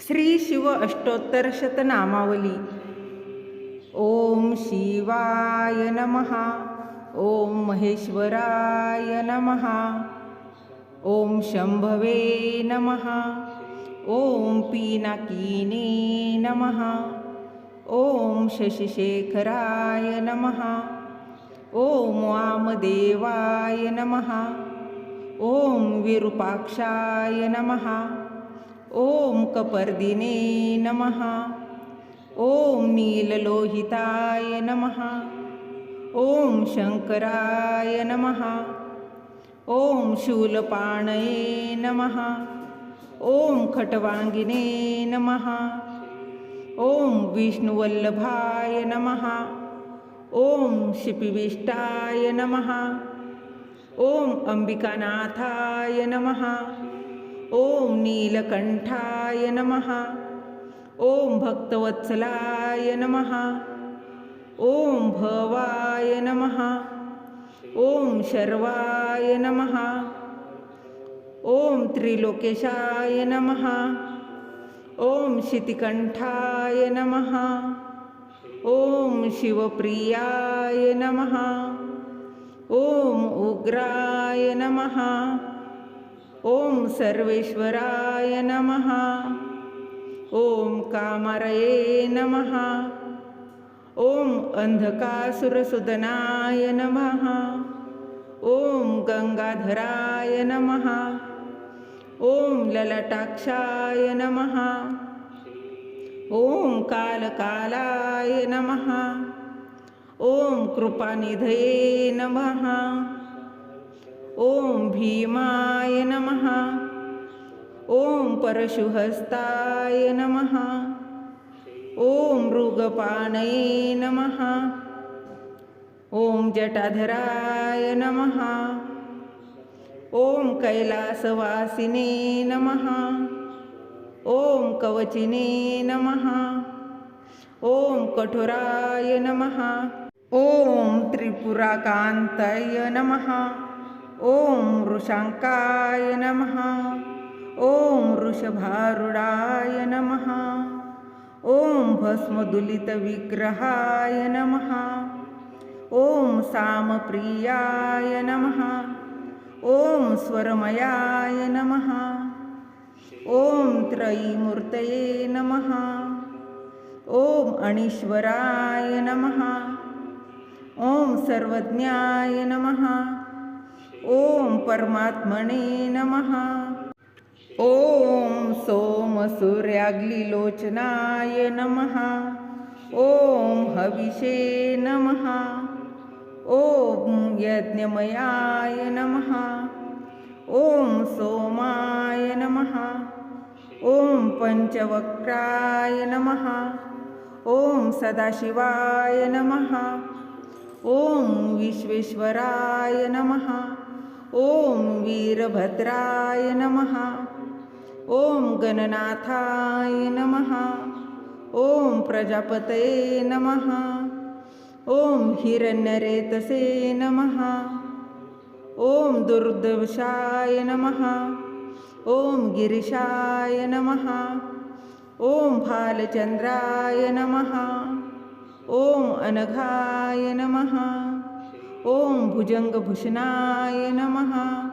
श्री शिव अष्टोत्तर शतनामावली। ओम शिवाय नमः। ओम महेश्वराय नमः। ओम शंभवे नमः। ओम पिनाकिने नमः। ओम शशिशेखराय नमः। ओम वामदेवाय नमः। ओम विरूपाक्षाय नमः। ओम कपर्दिने नमः। ओम नीललोहिताय नमः। ओम शंकराय नमः। ओम शूलपाणये नमः। ओम खट्वांगिने नमः। ओम विष्णुवल्लभाय नमः। ओम शिपिविष्टाय नमः। ओम अंबिकानाथाय नमः। ओम नीलकंठाय नमः। ओम भक्तवत्सलाय नमः। ओम भवाय नमः। ओम शर्वाय नमः। ओम त्रिलोकेशाय नमः। ओम शितिकंठाय नमः। ओम शिवप्रियाय नमः। ओम उग्राय नमः। ओम सर्वेश्वराय नमः। ओम कामरये नमः। ओम अंधकासुरसुदनाय नमः। ओम गंगाधराय नमः। ओम ललाटाक्षाय नमः। ओम कालकालाय नमः। ओम कृपानिधये नमः। ओम भीमाय नमः। ओम परशुहस्ताय नमः। ओम मृगपाणये नमः। ओम जटाधराय नमः। ओम कैलासवासिने नमः। ओम कवचिने नमः। ओम कठोराय नमः। ओम त्रिपुराकांताय नमः। ओम वृषांकाय नमः। ओम वृषभारूढाय नमः। ओम भस्मदुलितविग्रहाय नमः। ओम सामप्रियाय नमः। ओम स्वरमयाय नमः। ओम त्रयीमूर्तये नमः। ओम अनीश्वराय नमः। ओम सर्वज्ञाय नमः। ओम परमात्मने नमः। ओम सोमसूर्याग्निलोचनाय नमः। ओम हविषे नमः। ओम यज्ञमयाय नमः। ओम सोमाय नमः। ओम पंचवक्त्राय नमः। ओम सदाशिवाय नमः। ओम विश्वेश्वराय नमः। ओम वीरभद्राय नमः। ओम गणनाथाय नमः। ओम प्रजापतये नमः। ओम हिरण्यरेतसे नमः। ओम दुर्दर्शाय नमः। ओम गिरीशाय नमः। ओम भालचंद्राय नमः। ओम अनघाय नमः। ओम भुजंगभूषणाय नमः।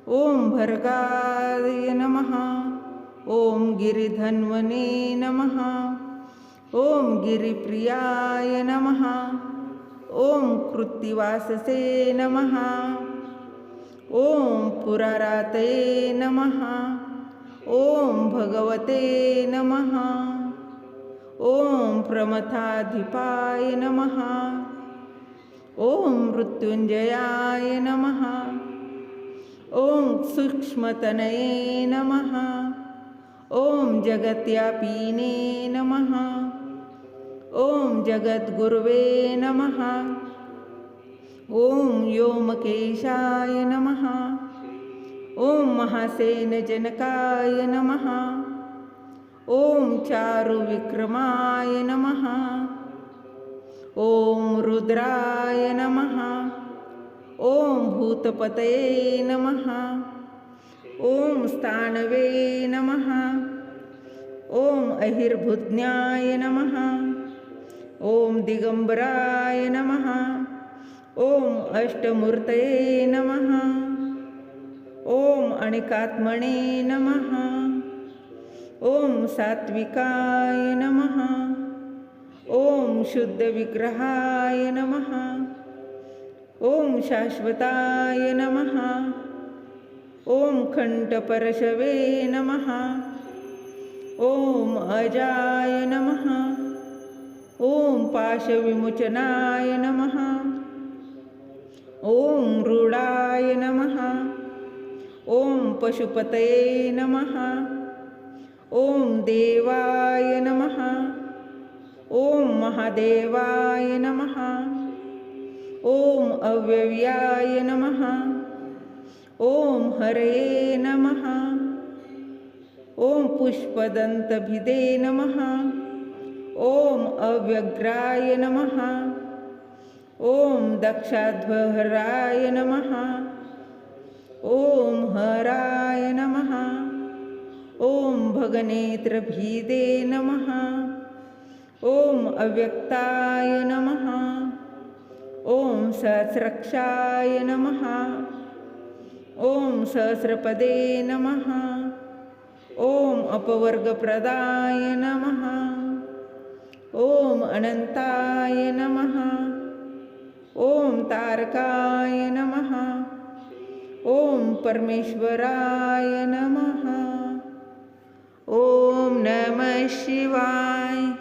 ओम भर्गाय नमः। ओम गिरिधन्वने नमः। ओम गिरिप्रियाय नमः। ओम कृत्तिवाससे नमः। ओम पुरारातये नमः। ओम भगवते नमः। ओम प्रमथाधिपाय नमः। ओम मृत्युंजयाय नमः। ओम सूक्ष्मतनये नमः। ओम जगत्यापीने नमः। ओम जगद्गुरुवे नमः। ओम व्योमकेशाय नमः। ओम महासेनजनकाय नमः। ओम चारुविक्रमाय नमः। ओम रुद्राय नमः। ओम भूतपतये नमः। ओम स्थानवे नमः। अहिर्भुज्ञाय नमः. ओम दिगंबराय नमः. ओम अष्टमूर्तये नमः. ओम अनिकात्मने नमः. ओम सात्विकाय नमः. ओम शुद्ध विग्रहाय नमः. ओम शाश्वताय नमः. ओम खंडपरशवे नमः. ओम अजाय नमः. ओम पाशविमुचनाय नमः. ओम रूढाय नमः. ओम पशुपतये नमः. ओम देवाय नमः. ओम महादेवाय नमः. ओम अव्यव्याय नमः. ओम हरये नमः. ओम पुष्पदंतभिदे नमः. ओम अव्यग्राय नमः. ओम दक्षाध्वहराय नमः. ओम हराय नमः. ओम भगनेत्रभिदे नमः. ओम अव्यक्ताय नमः. ओम सहस्रक्षाय नमः. ओम सहस्रपदे नमः. ओम अपवर्गप्रदाय नमः. ओम अनंताय नमः. ओम तारकाय नमः. ओम परमेश्वराय नमः. ओम नमः शिवाय.